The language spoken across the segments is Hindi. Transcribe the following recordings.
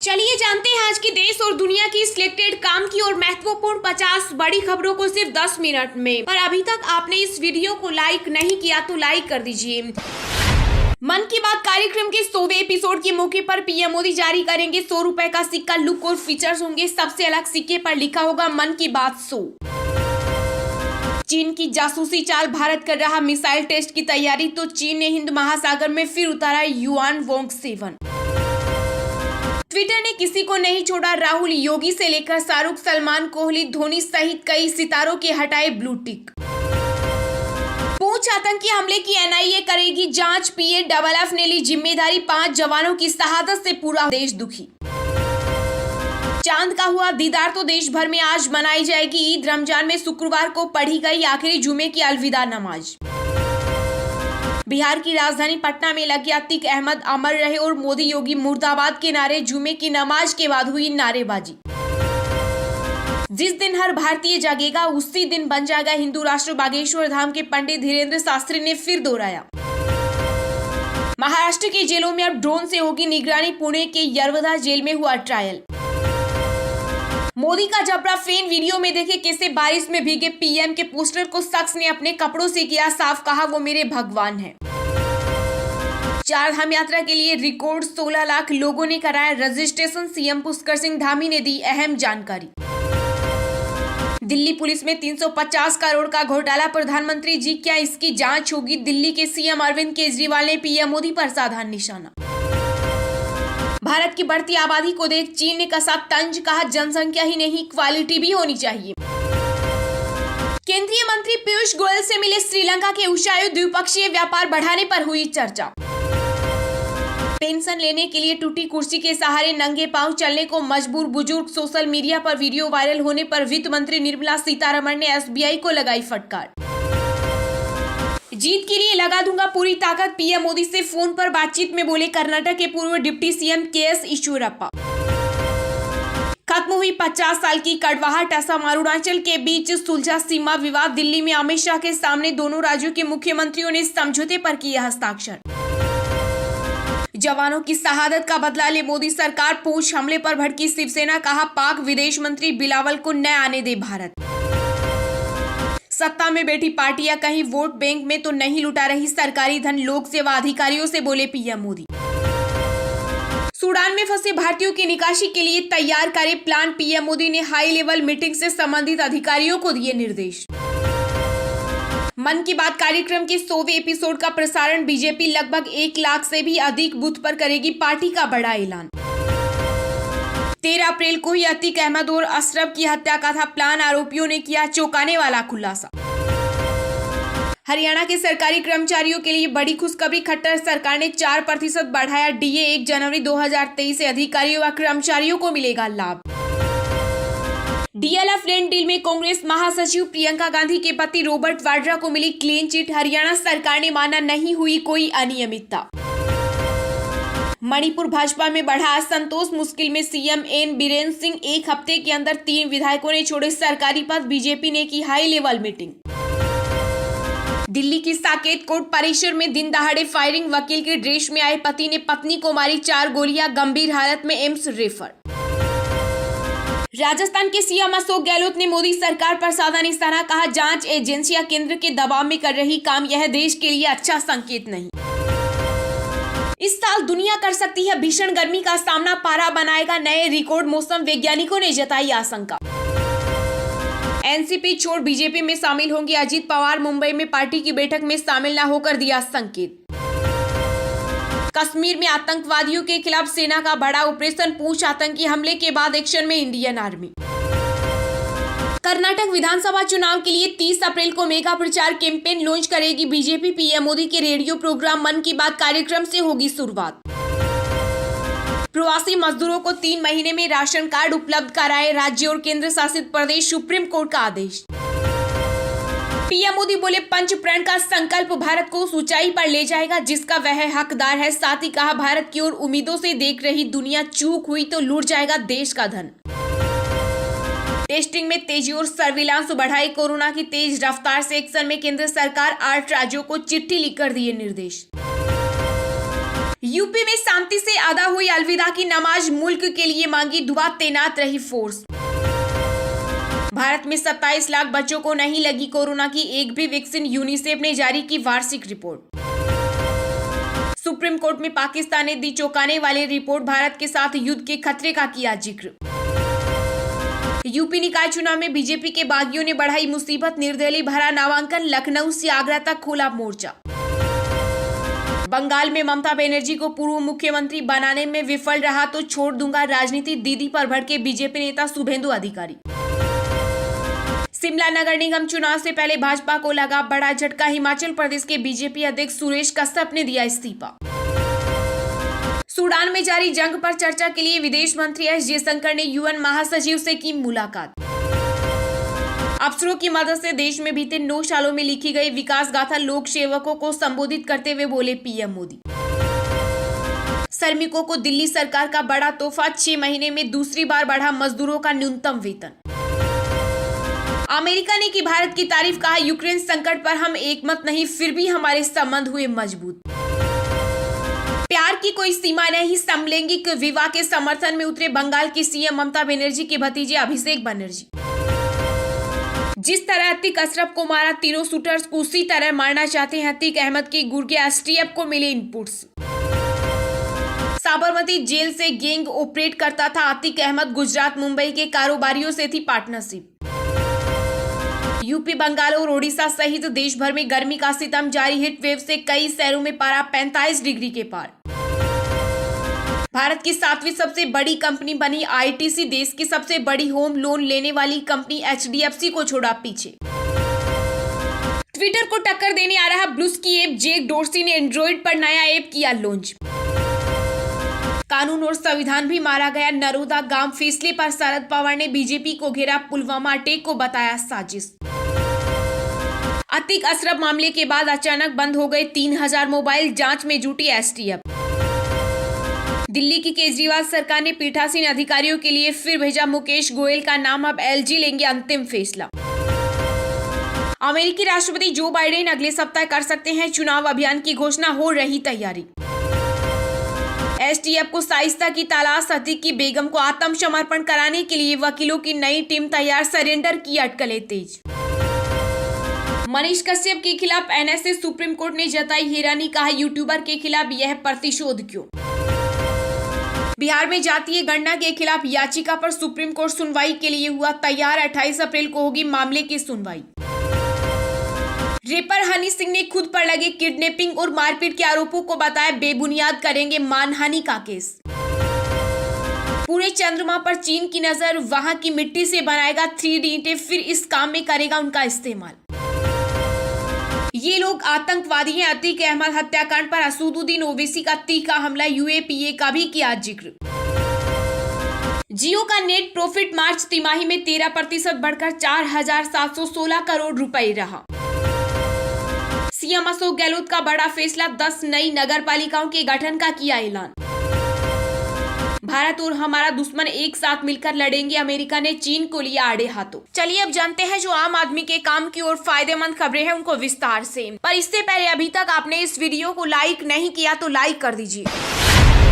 चलिए जानते हैं आज की देश और दुनिया की सिलेक्टेड काम की और महत्वपूर्ण 50 बड़ी खबरों को सिर्फ 10 मिनट में। पर अभी तक आपने इस वीडियो को लाइक नहीं किया तो लाइक कर दीजिए। मन की बात कार्यक्रम के 100वें एपिसोड के मौके पर पीएम मोदी जारी करेंगे 100 रुपए का सिक्का। लुक और फीचर्स होंगे सबसे अलग। सिक्के पर लिखा होगा मन की बात 100। चीन की जासूसी चाल, भारत कर रहा मिसाइल टेस्ट की तैयारी तो चीन ने हिंद महासागर में फिर उतारा युआन वोंग 7। ट्विटर ने किसी को नहीं छोड़ा, राहुल योगी से लेकर शाहरुख, सलमान, कोहली, धोनी सहित कई सितारों के हटाए ब्लू टिक। पूंछ आतंकी हमले की एनआईए करेगी जांच, पीएडब्ल्यूएफ ने ली जिम्मेदारी। 5 जवानों की शहादत से पूरा देश दुखी। चांद का हुआ दीदार तो देश भर में आज मनाई जाएगी ईद। रमजान में शुक्रवार को पढ़ी गई आखिरी जुमे की अलविदा नमाज। बिहार की राजधानी पटना में लगे अतीक अहमद अमर रहे और मोदी योगी मुर्दाबाद के नारे। जुमे की नमाज के बाद हुई नारेबाजी। जिस दिन हर भारतीय जागेगा उसी दिन बन जाएगा हिंदू राष्ट्र, बागेश्वर धाम के पंडित धीरेन्द्र शास्त्री ने फिर दोहराया। महाराष्ट्र की जेलों में अब ड्रोन से होगी निगरानी। पुणे के यरवदा जेल में हुआ ट्रायल। मोदी का जबरा फैन, वीडियो में देखे कैसे बारिश में भीगे पीएम के पोस्टर को शख्स ने अपने कपड़ों से किया साफ, कहा वो मेरे भगवान हैं। 4 धाम यात्रा के लिए रिकॉर्ड 16 लाख लोगों ने कराया रजिस्ट्रेशन। सीएम पुष्कर सिंह धामी ने दी अहम जानकारी। दिल्ली पुलिस में 350 करोड़ का घोटाला, प्रधानमंत्री जी क्या इसकी जांच होगी? दिल्ली के सीएम अरविंद केजरीवाल ने पीएम मोदी पर साधा निशाना। भारत की बढ़ती आबादी को देख चीन ने कसा तंज, कहा जनसंख्या ही नहीं क्वालिटी भी होनी चाहिए। केंद्रीय मंत्री पीयूष गोयल से मिले श्रीलंका के उच्चायुक्त, द्विपक्षीय व्यापार बढ़ाने पर हुई चर्चा। पेंशन लेने के लिए टूटी कुर्सी के सहारे नंगे पांव चलने को मजबूर बुजुर्ग। सोशल मीडिया पर वीडियो वायरल होने पर वित्त मंत्री निर्मला सीतारमण ने एसबीआई को लगाई फटकार। जीत के लिए लगा दूंगा पूरी ताकत, पीएम मोदी से फोन पर बातचीत में बोले कर्नाटक के पूर्व डिप्टी सीएम केएस ईश्वरप्पा। खत्म हुई 50 साल की कड़वाहट, असम अरुणाचल के बीच सुलझा सीमा विवाद। दिल्ली में अमित शाह के सामने दोनों राज्यों के मुख्यमंत्रियों ने समझौते पर किए हस्ताक्षर। जवानों की शहादत का बदला ले मोदी सरकार, पूंछ हमले पर भड़की शिवसेना, कहा पाक विदेश मंत्री बिलावल को न आने दे भारत। सत्ता में बैठी पार्टियां कहीं वोट बैंक में तो नहीं लुटा रही सरकारी धन, लोक सेवा अधिकारियों से बोले पीएम मोदी। सूडान में फंसे भारतीयों की निकासी के लिए तैयार करे प्लान, पीएम मोदी ने हाई लेवल मीटिंग से संबंधित अधिकारियों को दिए निर्देश। मन की बात कार्यक्रम के 100वें एपिसोड का प्रसारण, बीजेपी लगभग 1 लाख से भी अधिक बूथ पर करेगी पार्टी का बड़ा ऐलान। 13 अप्रैल को ही अतीक अहमद और अशरफ की हत्या का था प्लान, आरोपियों ने किया चौंकाने वाला खुलासा। हरियाणा के सरकारी कर्मचारियों के लिए बड़ी खुशखबरी, खट्टर सरकार ने 4% बढ़ाया डीए। 1 जनवरी 2023 से अधिकारियों व कर्मचारियों को मिलेगा लाभ। डीएलएफ लैंड डील में कांग्रेस महासचिव प्रियंका गांधी के पति रॉबर्ट वाड्रा को मिली क्लीन चिट। हरियाणा सरकार ने माना नहीं हुई कोई अनियमितता। मणिपुर भाजपा में बढ़ा असंतोष, मुश्किल में सीएम एन बीरेन सिंह। 1 हफ्ते के अंदर 3 विधायकों ने छोड़े सरकारी पद, बीजेपी ने की हाई लेवल मीटिंग। दिल्ली की साकेत कोर्ट परिसर में दिन दहाड़े फायरिंग, वकील के ड्रेस में आए पति ने पत्नी को मारी 4 गोलियां, गंभीर हालत में एम्स रेफर। राजस्थान के सीएम अशोक गहलोत ने मोदी सरकार पर साधा निशाना, कहा जांच एजेंसियां केंद्र के दबाव में कर रही काम, यह देश के लिए अच्छा संकेत नहीं। इस साल दुनिया कर सकती है भीषण गर्मी का सामना, पारा बनाएगा नए रिकॉर्ड, मौसम वैज्ञानिकों ने जताई आशंका। एनसीपी छोड़ बीजेपी में शामिल होंगे अजित पवार, मुंबई में पार्टी की बैठक में शामिल न होकर दिया संकेत। कश्मीर में आतंकवादियों के खिलाफ सेना का बड़ा ऑपरेशन, पूंछ आतंकी हमले के बाद एक्शन में इंडियन आर्मी। कर्नाटक विधानसभा चुनाव के लिए 30 अप्रैल को मेगा प्रचार कैंपेन लॉन्च करेगी बीजेपी। पीएम मोदी के रेडियो प्रोग्राम मन की बात कार्यक्रम से होगी शुरुआत। प्रवासी मजदूरों को 3 महीने में राशन कार्ड उपलब्ध कराए राज्य और केंद्र शासित प्रदेश, सुप्रीम कोर्ट का आदेश। पीएम मोदी बोले पंच प्रण का संकल्प भारत को उस ऊंचाई पर ले जाएगा जिसका वह हकदार है। साथ ही कहा भारत की ओर उम्मीदों से देख रही दुनिया, चूक हुई तो लूट जाएगा देश का धन। टेस्टिंग में तेजी और सर्विलांस बढ़ाई, कोरोना की तेज रफ्तार से एक्शन में केंद्र सरकार, 8 राज्यों को चिट्ठी लिखकर दिए निर्देश। यूपी में शांति से अदा हुई अलविदा की नमाज, मुल्क के लिए मांगी दुआ, तैनात रही फोर्स। भारत में 27 लाख बच्चों को नहीं लगी कोरोना की एक भी वैक्सीन, यूनिसेफ ने जारी की वार्षिक रिपोर्ट। सुप्रीम कोर्ट में पाकिस्तान ने दी चौंकाने वाली रिपोर्ट, भारत के साथ युद्ध के खतरे का किया जिक्र। यूपी निकाय चुनाव में बीजेपी के बागियों ने बढ़ाई मुसीबत, निर्दलीय भरा नामांकन, लखनऊ से आगरा तक खोला मोर्चा। बंगाल में ममता बनर्जी को पूर्व मुख्यमंत्री बनाने में विफल रहा तो छोड़ दूंगा राजनीति, दीदी पर भड़के बीजेपी नेता शुभेंदु अधिकारी। शिमला नगर निगम चुनाव से पहले भाजपा को लगा बड़ा झटका, हिमाचल प्रदेश के बीजेपी अध्यक्ष सुरेश कश्यप ने दिया इस्तीफा। सूडान में जारी जंग पर चर्चा के लिए विदेश मंत्री एस जयशंकर ने यूएन महासचिव से की मुलाकात। अफसरों की मदद से देश में बीते 9 सालों में लिखी गई विकास गाथा, लोक सेवकों को संबोधित करते हुए बोले पीएम मोदी। श्रमिकों को दिल्ली सरकार का बड़ा तोहफा, 6 महीने में दूसरी बार बढ़ा मजदूरों का न्यूनतम वेतन। अमेरिका ने की भारत की तारीफ, कहा यूक्रेन संकट पर हम एकमत नहीं, फिर भी हमारे संबंध हुए मजबूत। प्यार की कोई सीमा नहीं, समलैंगिक विवाह के समर्थन में उतरे बंगाल की सीएम ममता बनर्जी के भतीजे अभिषेक बनर्जी। जिस तरह अतीक अशरफ को मारा, तीनों शूटर्स को उसी तरह मारना चाहते हैं अतीक अहमद के गुर्गे, एसटीएफ को मिले इनपुट्स। साबरमती जेल से गैंग ऑपरेट करता था अतीक अहमद, गुजरात मुंबई के कारोबारियों से थी पार्टनरशिप। यूपी, बंगाल और ओडिशा सहित देश भर में गर्मी का सितम जारी, हीट वेव से कई शहरों में पारा 45 डिग्री के पार। भारत की 7वीं सबसे बड़ी कंपनी बनी आईटीसी, देश की सबसे बड़ी होम लोन लेने वाली कंपनी एचडीएफसी को छोड़ा पीछे। ट्विटर को टक्कर देने आ रहा ब्लूज की ऐप जैक डोर्सी ने एंड्रॉइड पर नया ऐप किया लॉन्च। कानून और संविधान भी मारा गया, नरोदा गांव फैसले पर शरद पवार ने बीजेपी को घेरा, पुलवामा अटैक को बताया साजिश। अतीक अशरफ मामले के बाद अचानक बंद हो गए 3000 मोबाइल, जांच में जुटी एसटीएफ। दिल्ली की केजरीवाल सरकार ने पीठासीन अधिकारियों के लिए फिर भेजा मुकेश गोयल का नाम, अब एलजी लेंगे अंतिम फैसला। अमेरिकी राष्ट्रपति जो बाइडेन अगले सप्ताह कर सकते हैं चुनाव अभियान की घोषणा, हो रही तैयारी। एसटीएफ को शाइस्ता की तलाश, अतीक की बेगम को आत्मसमर्पण कराने के लिए वकीलों की नई टीम तैयार, सरेंडर की अटकलें तेज। मनीष कश्यप के खिलाफ एनएसए, सुप्रीम कोर्ट ने जताई हैरानी, कहा यूट्यूबर के खिलाफ यह प्रतिशोध क्यों। बिहार में जातीय गणना के खिलाफ याचिका पर सुप्रीम कोर्ट सुनवाई के लिए हुआ तैयार, 28 अप्रैल को होगी मामले की सुनवाई। रेपर हनी सिंह ने खुद पर लगे किडनैपिंग और मारपीट के आरोपों को बताया बेबुनियाद, करेंगे मानहानि का केस। पूरे चंद्रमा पर चीन की नजर, वहां की मिट्टी से बनाएगा 3D ईंटें, फिर इस काम में करेगा उनका इस्तेमाल। ये लोग आतंकवादी हैं, अतीक अहमद हत्याकांड पर असदुद्दीन ओवैसी का तीखा हमला, यूएपीए का भी किया जिक्र। जियो का नेट प्रॉफिट मार्च तिमाही में 13% बढ़कर 4716 करोड़ रुपए रहा। सीएम अशोक गहलोत का बड़ा फैसला, 10 नई नगर पालिकाओं के गठन का किया ऐलान। भारत और हमारा दुश्मन एक साथ मिलकर लड़ेंगे, अमेरिका ने चीन को लिया आड़े हाथों। चलिए अब जानते हैं जो आम आदमी के काम की और फायदेमंद खबरें हैं उनको विस्तार से। पर इससे पहले अभी तक आपने इस वीडियो को लाइक नहीं किया तो लाइक कर दीजिए।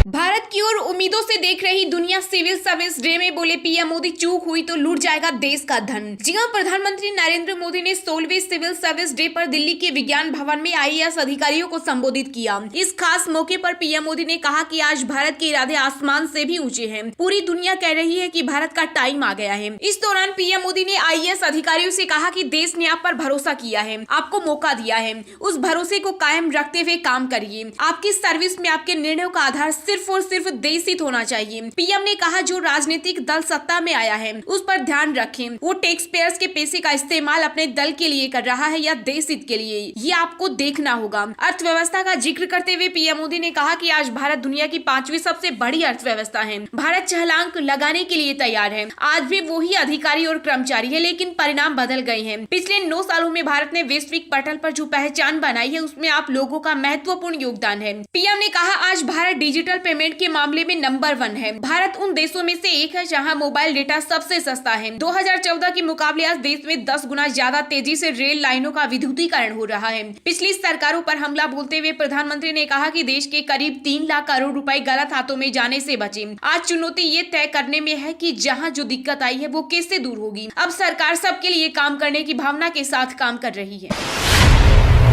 भारत की ओर उम्मीदों से देख रही दुनिया, सिविल सर्विस डे में बोले पीएम मोदी, चूक हुई तो लूट जाएगा देश का धन। जी हां, प्रधानमंत्री नरेंद्र मोदी ने 16वें सिविल सर्विस डे पर दिल्ली के विज्ञान भवन में आईएएस अधिकारियों को संबोधित किया। इस खास मौके पर पीएम मोदी ने कहा कि आज भारत के इरादे आसमान से भी ऊंचे हैं। पूरी दुनिया कह रही है कि भारत का टाइम आ गया है। इस दौरान पीएम मोदी ने आईएएस अधिकारियों से कहा कि देश ने आप पर भरोसा किया है, आपको मौका दिया है, उस भरोसे को कायम रखते हुए काम करिए। आपकी सर्विस में आपके निर्णयों का आधार सिर्फ और सिर्फ देश हित होना चाहिए। पीएम ने कहा जो राजनीतिक दल सत्ता में आया है उस पर ध्यान रखें, वो टैक्स पेयर्स के पैसे का इस्तेमाल अपने दल के लिए कर रहा है या देश हित के लिए, ये आपको देखना होगा। अर्थव्यवस्था का जिक्र करते हुए पीएम मोदी ने कहा कि आज भारत दुनिया की 5वीं सबसे बड़ी अर्थव्यवस्था है। भारत छलांग लगाने के लिए तैयार है। आज भी वही अधिकारी और कर्मचारी है, लेकिन परिणाम बदल गए हैं। पिछले 9 सालों में भारत ने वैश्विक पटल पर जो पहचान बनाई है उसमें आप लोगों का महत्वपूर्ण योगदान है। पीएम ने कहा आज भारत डिजिटल पेमेंट के मामले में नंबर 1 है। भारत उन देशों में से एक है जहां मोबाइल डेटा सबसे सस्ता है। 2014 के मुकाबले आज देश में 10 गुना ज्यादा तेजी से रेल लाइनों का विद्युतीकरण हो रहा है। पिछली सरकारों पर हमला बोलते हुए प्रधानमंत्री ने कहा कि देश के करीब 3 लाख करोड़ रुपए गलत हाथों में जाने से बचे। आज चुनौती ये तय करने में है कि जहां जो दिक्कत आई है वो कैसे दूर होगी। अब सरकार सबके लिए काम करने की भावना के साथ काम कर रही है।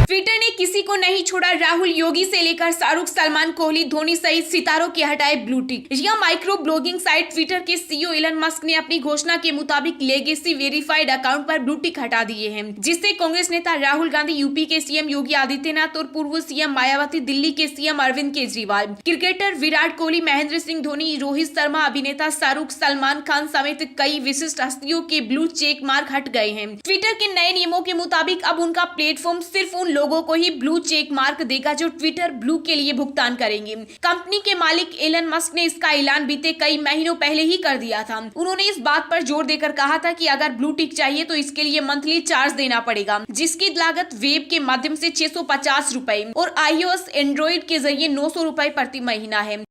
ट्विटर ने किसी को नहीं छोड़ा। राहुल, योगी से लेकर शाहरुख, सलमान, कोहली, धोनी सहित सितारों के हटाए ब्लू टिक। यह माइक्रो ब्लॉगिंग साइट ट्विटर के सीईओ एलन मस्क ने अपनी घोषणा के मुताबिक लेगेसी वेरीफाइड अकाउंट पर ब्लू टिक हटा दिए हैं, जिससे कांग्रेस नेता राहुल गांधी, यूपी के सीएम योगी आदित्यनाथ और पूर्व सीएम मायावती, दिल्ली के सीएम अरविंद केजरीवाल, क्रिकेटर विराट कोहली, महेंद्र सिंह धोनी, रोहित शर्मा, अभिनेता शाहरुख, सलमान खान समेत कई विशिष्ट हस्तियों के ब्लू चेक मार्क हट गए हैं। ट्विटर के नए नियमों के मुताबिक अब उनका प्लेटफॉर्म सिर्फ उन लोगों को ही ब्लू चेक मार्क देगा जो ट्विटर ब्लू के लिए भुगतान करेंगे। कंपनी के मालिक एलन मस्क ने इसका ऐलान बीते कई महीनों पहले ही कर दिया था। उन्होंने इस बात पर जोर देकर कहा था कि अगर ब्लू टिक चाहिए तो इसके लिए मंथली चार्ज देना पड़ेगा, जिसकी लागत वेब के माध्यम से 650 रुपए और iOS एंड्रॉइड के जरिए 900 रुपए प्रति महीना है।